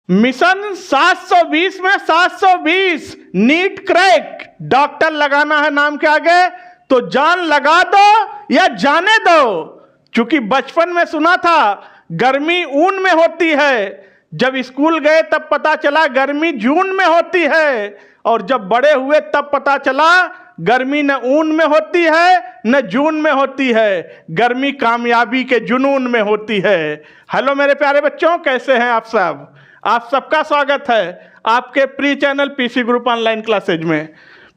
Mission 720 में 720 NEET crack, doctor लगाना है नाम के आगे तो जान लगा दो या जाने दो। क्योंकि बचपन में सुना था गर्मी ऊन में होती है, जब स्कूल गए तब पता चला गर्मी जून में होती है, और जब बड़े हुए तब पता चला गर्मी न ऊन में होती है न जून में होती है, गर्मी कामयाबी के जुनून में होती है। हेलो मेरे प्यारे बच्चों, कैसे हैं आप सब? आप सबका स्वागत है आपके pre channel PC group online classes में।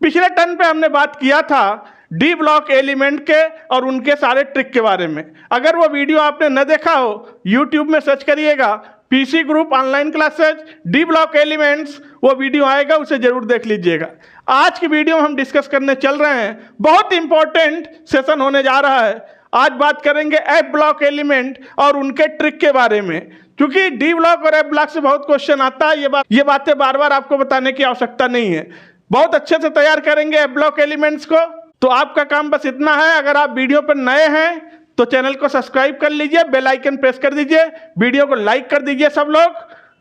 पिछले टर्न पे हमने बात किया था डी ब्लॉक एलिमेंट के और उनके सारे ट्रिक के बारे में। अगर वो वीडियो आपने न देखा हो, यूट्यूब में सर्च करिएगा PC group online classes D block elements, वो वीडियो आएगा, उसे जरूर देख लीजिएगा। आज की वीडियो में हम डिस्कस करने चल रहे हैं, बहुत इंपॉर्टेंट सेशन होने जा रहा है। आज बात करेंगे एफ ब्लॉक एलिमेंट और उनके ट्रिक के बारे में, क्योंकि डी ब्लॉक और एफ ब्लॉक से बहुत क्वेश्चन आता है। ये बातें बार बार आपको बताने की आवश्यकता नहीं है, बहुत अच्छे से तैयार करेंगे एफ ब्लॉक एलिमेंट्स को। तो आपका काम बस इतना है, अगर आप वीडियो पर नए हैं तो चैनल को सब्सक्राइब कर लीजिए, बेल आइकन प्रेस कर दीजिए, वीडियो को लाइक कर दीजिए सब लोग।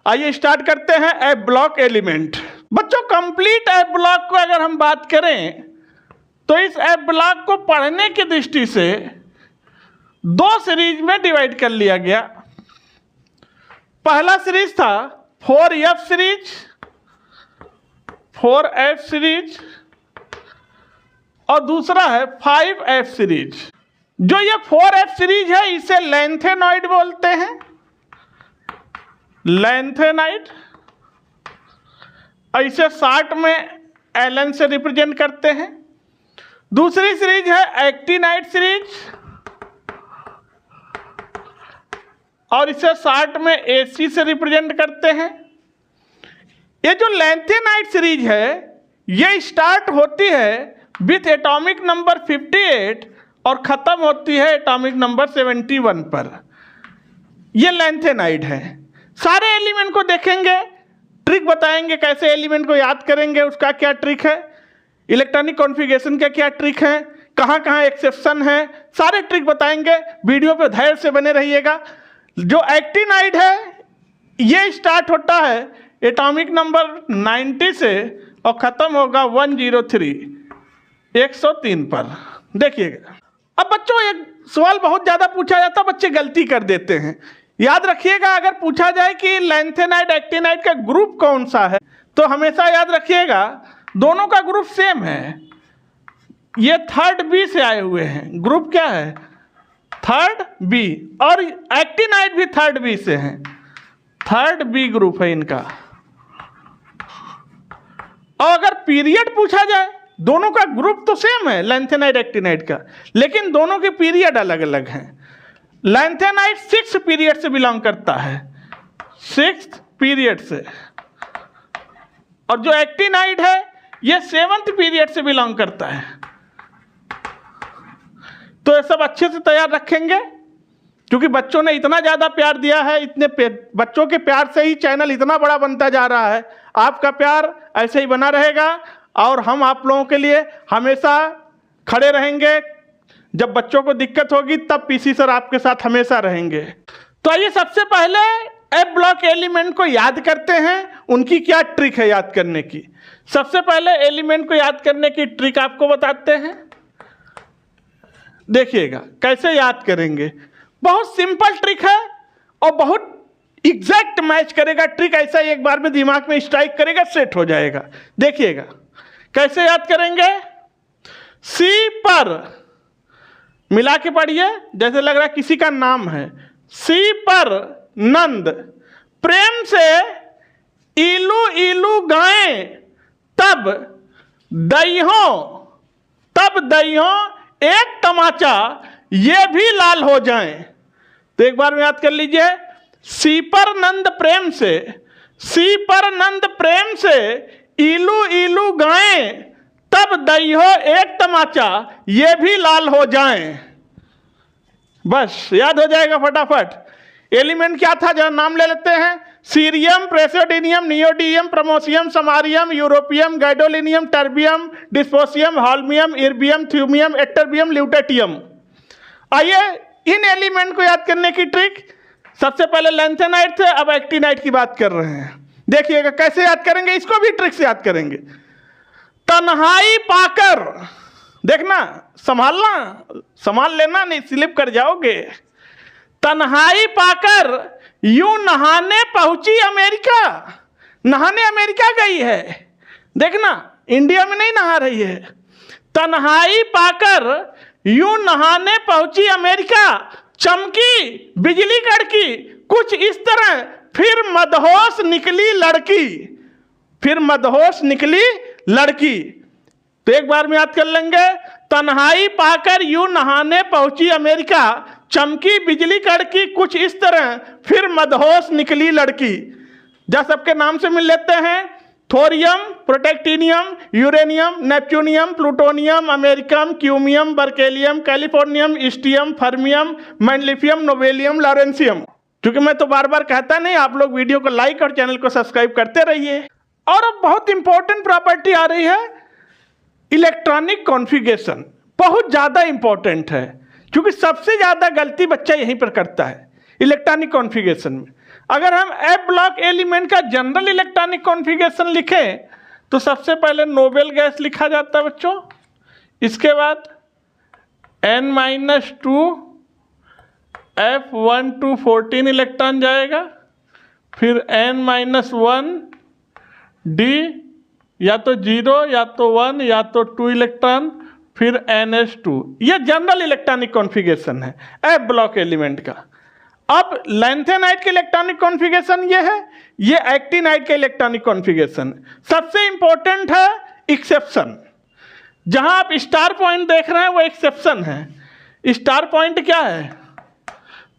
आइए स्टार्ट करते हैं एफ ब्लॉक एलिमेंट। बच्चों, कंप्लीट एफ ब्लॉक को अगर हम बात करें तो इस एफ ब्लॉक को पढ़ने की दृष्टि से दो सीरीज में डिवाइड कर लिया गया। पहला सीरीज था 4F सीरीज, 4F सीरीज, और दूसरा है 5F सीरीज। जो ये 4F सीरीज है इसे लैंथेनॉइड बोलते हैं, लैंथेनाइड। इसे शॉर्ट में LN से रिप्रेजेंट करते हैं। दूसरी सीरीज है एक्टिनाइड सीरीज, और इसे शॉर्ट में AC से रिप्रेजेंट करते हैं। ये जो लैंथेनाइड सीरीज है ये स्टार्ट होती है विथ एटॉमिक नंबर 58 और ख़त्म होती है एटॉमिक नंबर 71 पर। ये लैंथेनाइड है। सारे एलिमेंट को देखेंगे, ट्रिक बताएंगे कैसे एलिमेंट को याद करेंगे, उसका क्या ट्रिक है, इलेक्ट्रॉनिक कॉन्फ़िगरेशन का क्या ट्रिक है, कहाँ कहाँ एक्सेप्शन है, सारे ट्रिक बताएंगे। वीडियो पे धैर्य से बने रहिएगा। जो एक्टिनाइड है ये स्टार्ट होता है एटॉमिक नंबर 90 से और ख़त्म होगा 103 पर। देखिएगा, अब बच्चों एक सवाल बहुत ज़्यादा पूछा जाता है, बच्चे गलती कर देते हैं। याद रखिएगा, अगर पूछा जाए कि लैंथेनाइड एक्टिनाइड का ग्रुप कौन सा है तो हमेशा याद रखिएगा दोनों का ग्रुप सेम है। ये थर्ड बी से आए हुए हैं, ग्रुप क्या है? थर्ड बी, और एक्टिनाइड भी थर्ड बी से हैं, थर्ड बी ग्रुप है इनका। और अगर पीरियड पूछा जाए, दोनों का ग्रुप तो सेम है लैंथेनाइड एक्टिनाइड का, लेकिन दोनों के पीरियड अलग अलग हैं। लैंथेनाइड 6th पीरियड से बिलोंग करता है, 6th पीरियड से, और जो एक्टिनाइड है ये 7th पीरियड से बिलोंग करता है। तो ये सब अच्छे से तैयार रखेंगे, क्योंकि बच्चों ने इतना ज़्यादा प्यार दिया है, इतने बच्चों के प्यार से ही चैनल इतना बड़ा बनता जा रहा है। आपका प्यार ऐसे ही बना रहेगा और हम आप लोगों के लिए हमेशा खड़े रहेंगे। जब बच्चों को दिक्कत होगी तब पीसी सर आपके साथ हमेशा रहेंगे। तो आइए सबसे पहले एफ ब्लॉक एलिमेंट को याद करते हैं, उनकी क्या ट्रिक है याद करने की। सबसे पहले एलिमेंट को याद करने की ट्रिक आपको बताते हैं। देखिएगा कैसे याद करेंगे, बहुत सिंपल ट्रिक है और बहुत एग्जैक्ट मैच करेगा। ट्रिक ऐसा एक बार में दिमाग में स्ट्राइक करेगा, सेट हो जाएगा। देखिएगा कैसे याद करेंगे। सी पर मिला के पढ़िए, जैसे लग रहा है किसी का नाम है। सी पर नंद प्रेम से इलू इलू गाएं, तब दइहों एक तमाचा ये भी लाल हो जाएं। तो एक बार में याद कर लीजिए, सी पर नंद प्रेम से, सी पर नंद प्रेम से इलू इलू गाएं, तब दइहो एक तमाचा ये भी लाल हो जाएं। बस याद हो जाएगा फटाफट। एलिमेंट क्या था जरा नाम ले लेते हैं। Cerium, praseodymium, neodymium, promethium, samarium, europium, gadolinium, terbium, dysprosium, holmium, erbium, thulium, ytterbium, lutetium. आइए इन एलिमेंट को याद करने की ट्रिक। सबसे पहले लैंथेनाइड थे, अब एक्टिनाइड की बात कर रहे हैं। देखिएगा कैसे याद करेंगे, इसको भी ट्रिक से याद करेंगे। तन्हाई पाकर, देखना, संभाल लेना, नहीं स्लिप कर जाओगे। तन्हाई पाकर यूं नहाने पहुंची अमेरिका, नहाने अमेरिका गई है, देखना इंडिया में नहीं नहा रही है। तन्हाई पाकर यूं नहाने पहुंची अमेरिका, चमकी बिजली कड़की कुछ इस तरह, फिर मदहोश निकली लड़की, फिर मदहोश निकली लड़की। तो एक बार में याद कर लेंगे, तन्हाई पाकर यूं नहाने पहुंची अमेरिका, चमकी बिजली कड़की कुछ इस तरह, फिर मदहोश निकली लड़की। जा सबके नाम से मिल लेते हैं, thorium, protactinium, uranium, neptunium, plutonium, americium, curium, berkelium, californium, einsteinium, fermium, mendelevium, nobelium, lawrencium. क्योंकि मैं तो बार बार कहता नहीं, आप लोग वीडियो को लाइक और चैनल को सब्सक्राइब करते रहिए। और अब बहुत इंपॉर्टेंट प्रॉपर्टी आ रही है, इलेक्ट्रॉनिक कॉन्फ़िगरेशन। बहुत ज़्यादा इंपॉर्टेंट है, क्योंकि सबसे ज़्यादा गलती बच्चा यहीं पर करता है इलेक्ट्रॉनिक कॉन्फ़िगरेशन में। अगर हम एफ ब्लॉक एलिमेंट का जनरल इलेक्ट्रॉनिक कॉन्फ़िगरेशन लिखें तो सबसे पहले नोबेल गैस लिखा जाता है बच्चों, इसके बाद N-2 F12 14 इलेक्ट्रॉन जाएगा, फिर N-1 D या तो 0 या तो 1 या तो 2 इलेक्ट्रॉन, फिर NH2। यह जनरल इलेक्ट्रॉनिक कॉन्फ़िगरेशन है एफ ब्लॉक एलिमेंट का। अब लैंथेनाइड के इलेक्ट्रॉनिक कॉन्फ़िगरेशन ये है, ये एक्टिनाइड के इलेक्ट्रॉनिक कॉन्फ़िगरेशन। सबसे इंपॉर्टेंट है एक्सेप्शन, जहां आप स्टार पॉइंट देख रहे हैं वो एक्सेप्शन है। स्टार पॉइंट क्या है,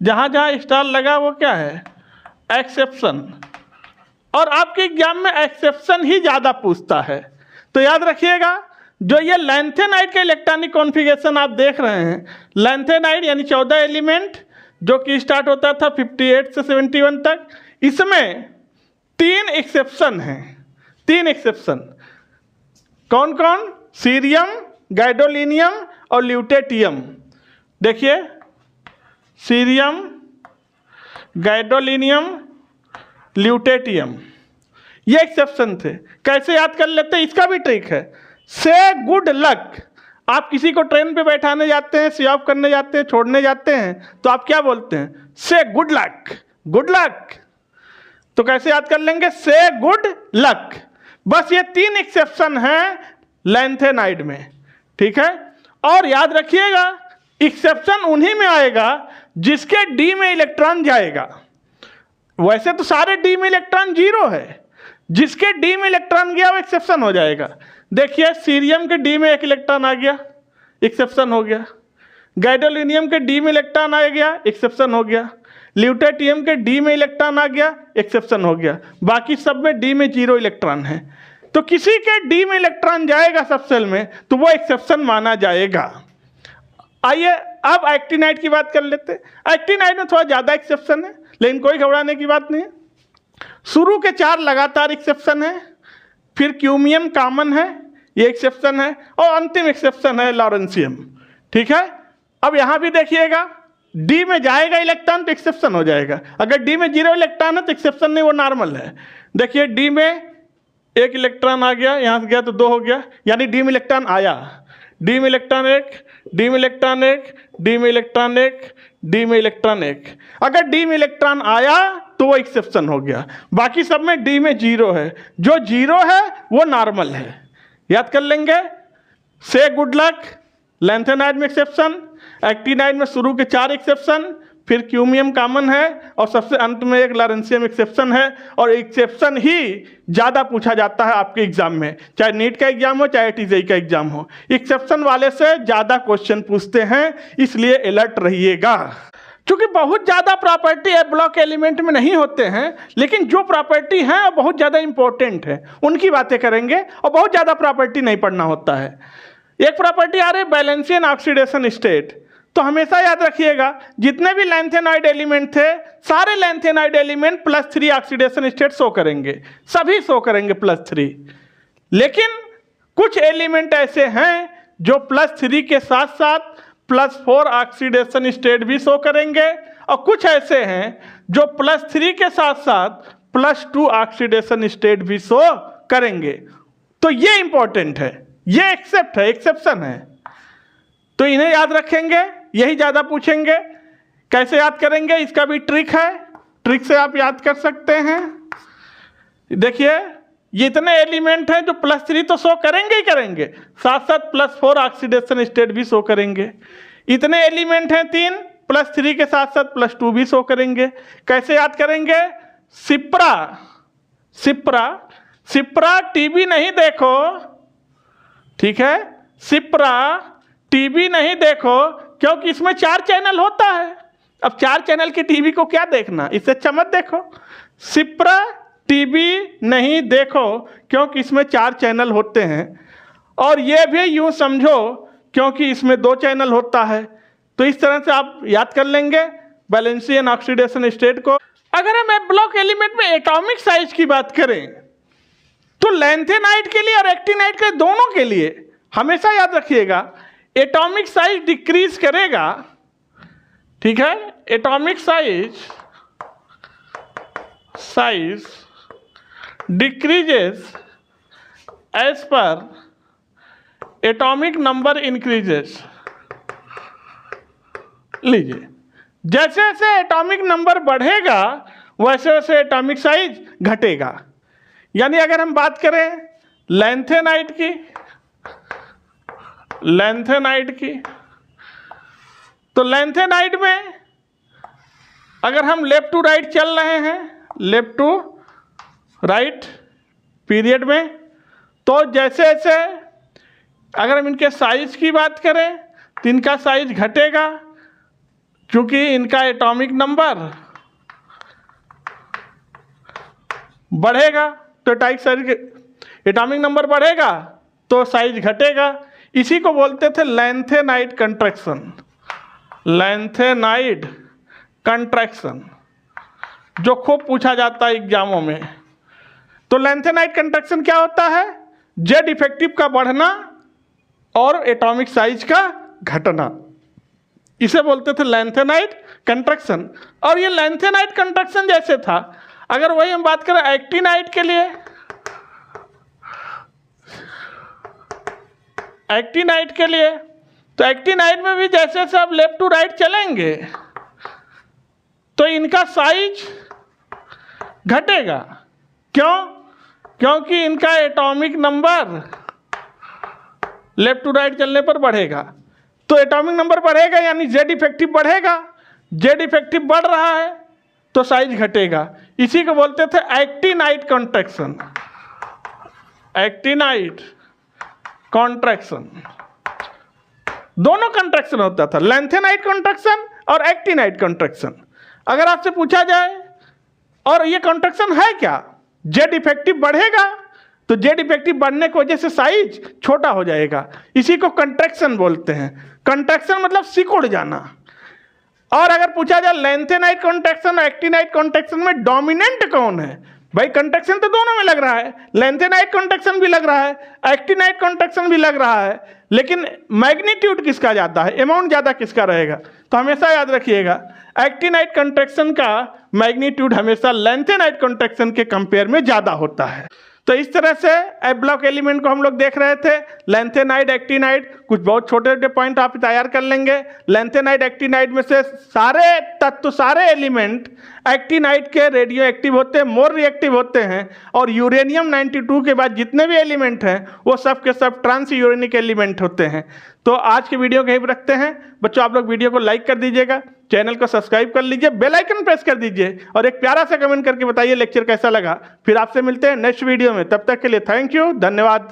जहां जहां स्टार लगा वो क्या है, एक्सेप्शन। और आपके एग्जाम में एक्सेप्शन ही ज़्यादा पूछता है, तो याद रखिएगा। जो ये लैंथेनाइड का इलेक्ट्रॉनिक कॉन्फ़िगरेशन आप देख रहे हैं, लैंथेनाइड यानी 14 एलिमेंट, जो कि स्टार्ट होता था 58 से 71 तक, इसमें 3 एक्सेप्शन हैं। 3 एक्सेप्शन कौन कौन, सीरियम, गाइडोलिनियम और ल्यूटेटियम। देखिए, सीरियम, गाइडोलिनियम, ल्यूटेटियम, ये एक्सेप्शन थे। कैसे याद कर लेते हैं, इसका भी ट्रिक है। से गुड लक, आप किसी को ट्रेन पे बैठाने जाते हैं, सी ऑफ करने जाते हैं, छोड़ने जाते हैं, तो आप क्या बोलते हैं, से गुड लक, गुड लक। तो कैसे याद कर लेंगे, से गुड लक। बस ये 3 एक्सेप्शन हैं लैंथेनाइड में, ठीक है। और याद रखिएगा, एक्सेप्शन उन्हीं में आएगा जिसके डी में इलेक्ट्रॉन जाएगा। वैसे तो सारे डी में इलेक्ट्रॉन 0 है, जिसके डी में इलेक्ट्रॉन गया वो एक्सेप्शन हो जाएगा। देखिए, सीरियम के डी में 1 इलेक्ट्रॉन आ गया, एक्सेप्शन हो गया। गाइडोलिनियम के डी में इलेक्ट्रॉन आ गया, एक्सेप्शन हो गया। ल्यूटेटियम के डी में इलेक्ट्रॉन आ गया, एक्सेप्शन हो गया। बाकी सब में डी में 0 इलेक्ट्रॉन है, तो किसी के डी में इलेक्ट्रॉन जाएगा सब सेल में, तो वो एक्सेप्शन माना जाएगा। आइए अब एक्टिनाइड की बात कर लेते हैं। एक्टिनाइड में थोड़ा ज़्यादा एक्सेप्शन है, लेकिन कोई घबराने की बात नहीं है। शुरू के 4 लगातार एक्सेप्शन है, फिर क्यूमियम कॉमन है, ये एक्सेप्शन है, और अंतिम एक्सेप्शन है लॉरेंसियम, ठीक है। अब यहाँ भी देखिएगा, डी में जाएगा इलेक्ट्रॉन तो एक्सेप्शन हो जाएगा। अगर डी में 0 इलेक्ट्रॉन है तो एक्सेप्शन नहीं, वो नॉर्मल है। देखिए, डी में 1 इलेक्ट्रॉन आ गया, यहाँ से गया तो 2 हो गया, यानी डी में इलेक्ट्रॉन आया। डी में इलेक्ट्रॉन 1, डी में इलेक्ट्रॉन 1, डी में इलेक्ट्रॉन 1, डी में इलेक्ट्रॉन 1। अगर डी में इलेक्ट्रॉन आया तो वो एक्सेप्शन हो गया। बाकी सब में डी में 0 है, जो 0 है वो नॉर्मल है। याद कर लेंगे, से गुड लक, लैंथेनाइड में एक्सेप्शन, एक्टिनाइड में शुरू के 4 एक्सेप्शन, फिर क्यूमियम कॉमन है, और सबसे अंत में एक लॉरेंसियम एक्सेप्शन है। और एक्सेप्शन ही ज़्यादा पूछा जाता है आपके एग्जाम में, चाहे नीट का एग्जाम हो चाहे टीजेई का एग्जाम हो, एक्सेप्शन वाले से ज़्यादा क्वेश्चन पूछते हैं, इसलिए अलर्ट रहिएगा। क्योंकि बहुत ज़्यादा प्रॉपर्टी एफ ब्लॉक एलिमेंट में नहीं होते हैं, लेकिन जो प्रॉपर्टी हैं वो बहुत ज़्यादा इंपॉर्टेंट है, उनकी बातें करेंगे। और बहुत ज़्यादा प्रॉपर्टी नहीं पढ़ना होता है। एक प्रॉपर्टी आ रही है बैलेंसियन ऑक्सीडेशन स्टेट, तो हमेशा याद रखिएगा, जितने भी लैंथेनाइड एलिमेंट थे, सारे lanthanide element +3 oxidation state show करेंगे, सभी शो करेंगे +3। लेकिन कुछ एलिमेंट ऐसे हैं जो +3 के साथ साथ +4 ऑक्सीडेशन स्टेट भी शो करेंगे, और कुछ ऐसे हैं जो +3 के साथ साथ +2 ऑक्सीडेशन स्टेट भी शो करेंगे। तो ये इंपॉर्टेंट है, ये एक्सेप्शन है, तो इन्हें याद रखेंगे, यही ज़्यादा पूछेंगे। कैसे याद करेंगे, इसका भी ट्रिक है, ट्रिक से आप याद कर सकते हैं। देखिए ये इतने एलिमेंट हैं जो +3 तो शो करेंगे ही करेंगे, साथ साथ +4 ऑक्सीडेशन स्टेट भी शो करेंगे। इतने एलिमेंट हैं 3, +3 के साथ साथ +2 भी शो करेंगे। कैसे याद करेंगे, सिप्रा टीबी नहीं देखो, ठीक है, सिप्रा टीबी नहीं देखो, क्योंकि इसमें 4 चैनल होता है। अब 4 चैनल की टीवी को क्या देखना, इससे अच्छा मत देखो। सिप्रा टीवी नहीं देखो क्योंकि इसमें 4 चैनल होते हैं, और ये भी यूं समझो क्योंकि इसमें 2 चैनल होता है। तो इस तरह से आप याद कर लेंगे वैलेंसी एंड ऑक्सीडेशन स्टेट को। अगर हम एफ ब्लॉक एलिमेंट में एटॉमिक साइज की बात करें तो लैंथेनाइड के लिए और एक्टिनाइड के दोनों के लिए हमेशा याद रखिएगा एटॉमिक साइज डिक्रीज करेगा, ठीक है, atomic size decreases as per atomic number increases. लीजिए, जैसे जैसे एटॉमिक नंबर बढ़ेगा वैसे वैसे एटॉमिक साइज घटेगा। यानी अगर हम बात करें लैंथेनाइड की तो लैंथेनाइड में अगर हम लेफ्ट टू राइट चल रहे हैं, लेफ्ट टू राइट पीरियड में, तो जैसे जैसे अगर हम इनके साइज की बात करें तो इनका साइज घटेगा, क्योंकि इनका एटॉमिक नंबर बढ़ेगा तो एटॉमिक नंबर बढ़ेगा तो साइज घटेगा। इसी को बोलते थे लैंथेनाइड कंट्रैक्शन, जो खूब पूछा जाता है एग्जामों में। तो लैंथेनाइड कंट्रैक्शन क्या होता है, जेड इफेक्टिव का बढ़ना और एटॉमिक साइज का घटना, इसे बोलते थे लैंथेनाइड कंट्रैक्शन। और ये लैंथेनाइड कंट्रैक्शन जैसे था, अगर वही हम बात करें एक्टिनाइड के लिए, तो एक्टिनाइड में भी जैसे जैसे आप लेफ्ट टू राइट चलेंगे तो इनका साइज घटेगा। क्यों? क्योंकि इनका atomic number left to right चलने पर बढ़ेगा। तो एटॉमिक नंबर बढ़ेगा यानी जेड इफेक्टिव बढ़ेगा, जेड इफेक्टिव बढ़ रहा है तो साइज घटेगा। इसी को बोलते थे एक्टिनाइड कॉन्ट्रैक्शन, दोनों कंट्रैक्शन होता था, लैंथेनाइड कॉन्ट्रैक्शन और एक्टिनाइड कॉन्ट्रैक्शन। अगर आपसे पूछा जाए और ये कॉन्ट्रैक्शन है क्या, जेड इफेक्टिव बढ़ेगा तो जेड इफेक्टिव बढ़ने की वजह से साइज छोटा हो जाएगा, इसी को कंट्रैक्शन बोलते हैं। कंट्रैक्शन मतलब सिकुड़ जाना। और अगर पूछा जाए लैंथेनाइड कॉन्ट्रैक्शन और एक्टिनाइड कॉन्ट्रैक्शन में डोमिनेंट कौन है, भाई कंट्रैक्शन तो दोनों में लग रहा है, लैंथेनाइड कॉन्ट्रैक्शन भी लग रहा है, एक्टिनाइड कॉन्ट्रैक्शन भी लग रहा है, लेकिन मैग्नीट्यूड किसका ज़्यादा है, अमाउंट ज़्यादा किसका रहेगा, तो हमेशा याद रखिएगा एक्टिनाइड कॉन्ट्रैक्शन का मैग्नीट्यूड हमेशा लैंथेनाइड कॉन्ट्रैक्शन के कंपेयर में ज़्यादा होता है। तो इस तरह से एफ ब्लॉक एलिमेंट को हम लोग देख रहे थे, लैंथेनाइड, एक्टिनाइड, कुछ बहुत छोटे छोटे पॉइंट आप तैयार कर लेंगे। लैंथेनाइड एक्टिनाइड में से सारे तत्व, सारे एलिमेंट एक्टिनाइड के रेडियो एक्टिव होते हैं, मोर रिएक्टिव होते हैं, और यूरेनियम 92 के बाद जितने भी एलिमेंट हैं वो सब के सब ट्रांस यूरेनिक एलिमेंट होते हैं। तो आज के वीडियो को यहीं रखते हैं बच्चों। आप लोग वीडियो को लाइक कर दीजिएगा, चैनल को सब्सक्राइब कर लीजिए, बेल आइकन प्रेस कर दीजिए, और एक प्यारा सा कमेंट करके बताइए लेक्चर कैसा लगा। फिर आपसे मिलते हैं नेक्स्ट वीडियो में, तब तक के लिए थैंक यू, धन्यवाद।